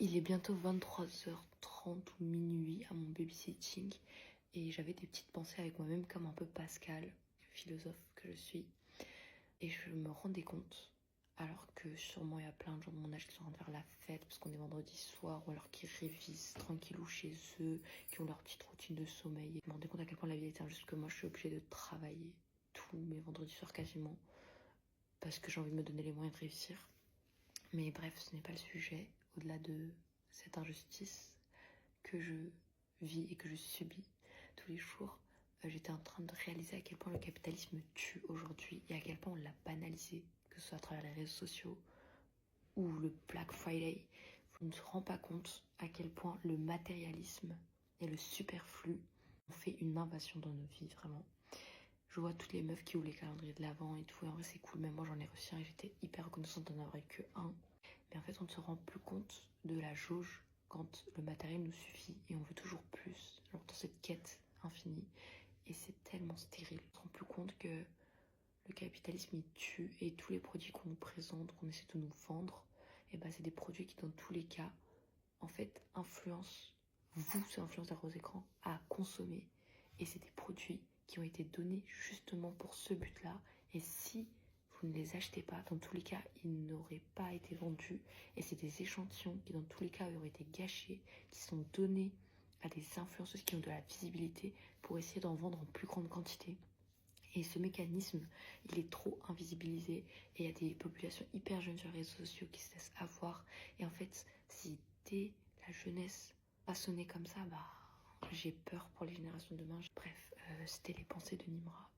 Il est bientôt 23h30 ou minuit à mon babysitting et j'avais des petites pensées avec moi-même comme un peu Pascal, philosophe que je suis. Et je me rendais compte, alors que sûrement il y a plein de gens de mon âge qui sont en train de faire la fête parce qu'on est vendredi soir ou alors qui révisent tranquillou chez eux, qui ont leur petite routine de sommeil. Et je me rendais compte à quel point la vie était injuste, que moi je suis obligée de travailler tous mes vendredis soirs quasiment parce que j'ai envie de me donner les moyens de réussir. Mais bref, ce n'est pas le sujet. Au-delà de cette injustice que je vis et que je subis tous les jours, j'étais en train de réaliser à quel point le capitalisme tue aujourd'hui et à quel point on l'a banalisé, que ce soit à travers les réseaux sociaux ou le Black Friday. On ne se rend pas compte à quel point le matérialisme et le superflu ont fait une invasion dans nos vies, vraiment. Je vois toutes les meufs qui ouvrent les calendriers de l'Avent et tout, et en vrai c'est cool, même moi j'en ai reçu un et j'étais hyper reconnaissante d'en avoir eu que un. Mais en fait on ne se rend plus compte de la jauge quand le matériel nous suffit et on veut toujours plus, genre dans cette quête infinie. Et c'est tellement stérile. On ne se rend plus compte que le capitalisme il tue et tous les produits qu'on nous présente, qu'on essaie de nous vendre, et ben c'est des produits qui dans tous les cas en fait influencent vous, ça influence derrière vos écrans à consommer. Et c'est des produits qui ont été donnés justement pour ce but-là. Et si vous ne les achetez pas, dans tous les cas, ils n'auraient pas été vendus. Et c'est des échantillons qui, dans tous les cas, auraient été gâchés, qui sont donnés à des influenceuses qui ont de la visibilité pour essayer d'en vendre en plus grande quantité. Et ce mécanisme, il est trop invisibilisé. Et il y a des populations hyper jeunes sur les réseaux sociaux qui se laissent avoir. Et en fait, si dès la jeunesse façonnée comme ça, bah, j'ai peur pour les générations de demain. Bref, c'était les pensées de Nimra.